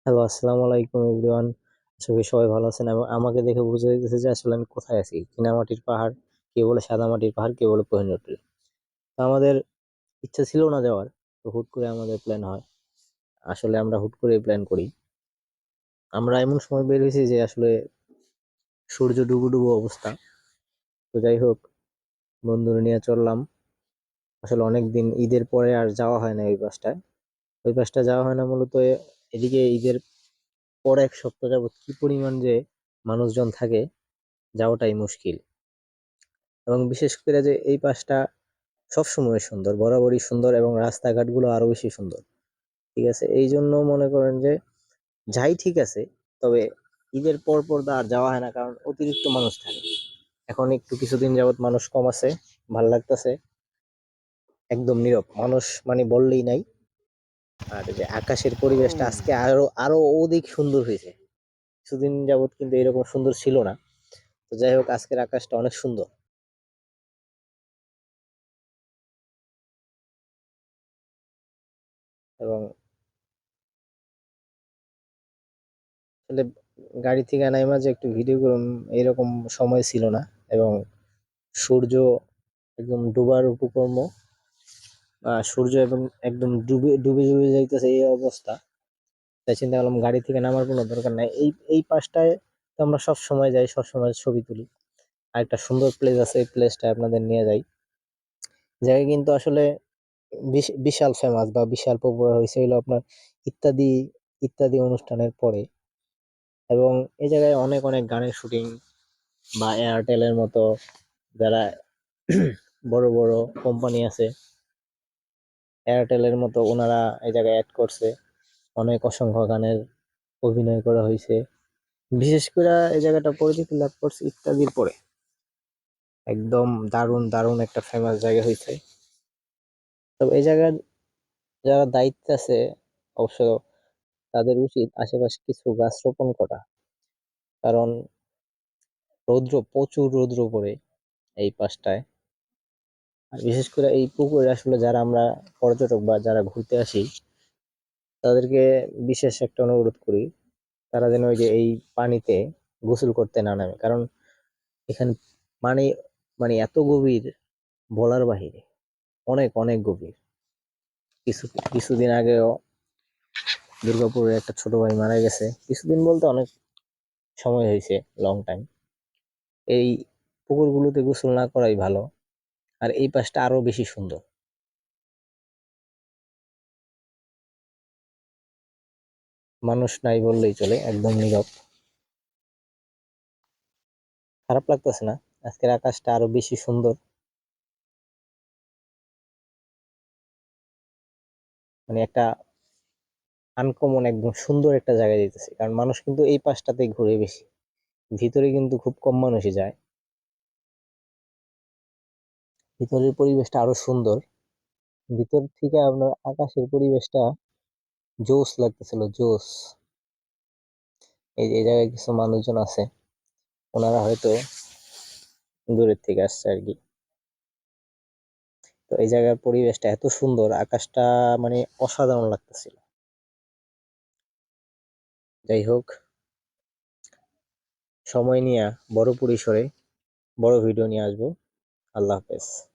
Hello, আসসালামু আলাইকুম everyone. আশা করি সবাই ভালো আছেন এবং আমাকে দেখে বোঝা যাইতেছে যে আসলে আমি কোথায় আছি। চীনামাটির পাহাড়, কে বলে সাদামাটির পাহাড়, কে বলে কোহিনুর। তো আমাদের ইচ্ছা ছিল না যাওয়ার, তো হুট করে আমাদের প্ল্যান হয়। আসলে আমরা হুট করে প্ল্যান করি। আমরা এমন সময় বের হয়েছি যে আসলে সূর্য ডুবু ডুবু অবস্থা। তো যাই হোক, বন্ধুরা নিয়ে চললাম। আসলে অনেকদিন ঈদের পরে আর যাওয়া হয় না ওই পাশটা যাওয়া হয় না মূলত। এদিকে ঈদের পর এক সপ্তাহ যাবত কি পরিমাণ যে মানুষজন থাকে, যাওয়াটাই মুশকিল। এবং বিশেষ করে যে এই পাশটা সবসময় সুন্দর, বরাবরই সুন্দর, এবং রাস্তাঘাটগুলো আরো বেশি সুন্দর। ঠিক আছে, এই জন্য মনে করেন যে যাই ঠিক আছে, তবে ঈদের পর পর তো আর যাওয়া হয় না, কারণ অতিরিক্ত মানুষ থাকে। এখন একটু কিছুদিন যাবত মানুষ কম আছে, ভাল লাগতেছে। একদম নীরব মানুষ মানে বললেই নাই। আর যে আকাশের পরিবেশটা আজকে আরো আরো অধিক সুন্দর হয়েছে। কিছুদিন যাবত কিন্তু এরকম সুন্দর ছিল না। তো যাই হোক, আজকের আকাশটা অনেক সুন্দর। এবং আসলে গাড়ি থেকে নাইমা যে একটু ভিডিও করুম, এরকম সময় ছিল না। এবং সূর্য একদম ডুবার উপকর্ম, সূর্য এবং একদম ডুবে ডুবে ডুবে যাইতেছে এই অবস্থা। তাই চিন্তা করলাম গাড়ি থেকে নামার কোনো দরকার নাই, এই এই পাশটায় তো আমরা সব সময় যাই, সব সময় ছবি তুলি। আর একটা সুন্দর প্লেস আছে, এই প্লেসটা আপনাদের নিয়ে যাই। জায়গা কিন্তু আসলে বিশাল ফেমাস বা বিশাল পপুলার হয়েছে হলো আপনার ইত্যাদি ইত্যাদি অনুষ্ঠানের পরে। এবং এই জায়গায় অনেক অনেক গানের শুটিং, বা এয়ারটেলের মতো যারা বড় বড় কোম্পানি আছে, এয়ারটেলের মতো ওনারা এই জায়গায় অ্যাড করছে। অনেক অসংখ্য গানের অভিনয় করা হয়েছে। বিশেষ করে এই জায়গাটা পরিচিতি লাভ করছে ইত্যাদির পরে। একদম দারুণ দারুণ একটা ফেমাস জায়গা হয়েছে। তবে এই জায়গার যারা দায়িত্বে আছে, অবশ্য তাদের উচিত আশেপাশে কিছু গাছ রোপণ করা। কারণ প্রচুর রৌদ্র পড়ে এই পাশটায়। আর বিশেষ করে এই পুকুরে আসলে যারা আমরা পর্যটক বা যারা ঘুরতে আসি, তাদেরকে বিশেষ একটা অনুরোধ করি, তারা যেন ওই যে এই পানিতে গোসল করতে না নামে। কারণ এখানে পানি মানে এত গভীর, বলার বাহিরে, অনেক অনেক গভীর। কিছু কিছুদিন আগেও দুর্গাপুরে একটা ছোট ভাই মারা গেছে। কিছুদিন বলতে অনেক সময় হয়েছে, লং টাইম। এই পুকুরগুলোতে গোসল না করাই ভালো। আর এই পাশটা আরো বেশি সুন্দর। মানুষ নাই বললেই চলে, একদম নীরব। খারাপ লাগতেছে না? আজকের আকাশটা আরো বেশি সুন্দর। মানে একটা আনকমন, একদম সুন্দর একটা জায়গায় যেতেছে, কারণ মানুষ কিন্তু এই পাশটাতেই ঘুরে বেশি। ভিতরে কিন্তু খুব কম মানুষই যায়। ভিতরের পরিবেশটা আরো সুন্দর। ভিতর থেকে আপনার আকাশের পরিবেশটা জোস লাগতেছিল, জোস। এই যে এই জায়গায় কিছু মানুষজন আছে, ওনারা হয়তো দূরের থেকে আসছে আর কি। তো এই জায়গার পরিবেশটা এত সুন্দর, আকাশটা মানে অসাধারণ লাগতেছিল। যাই হোক, সময় নিয়ে বড় পরিসরে বড় ভিডিও নিয়ে আসবো। আল্লাহ হাফেজ।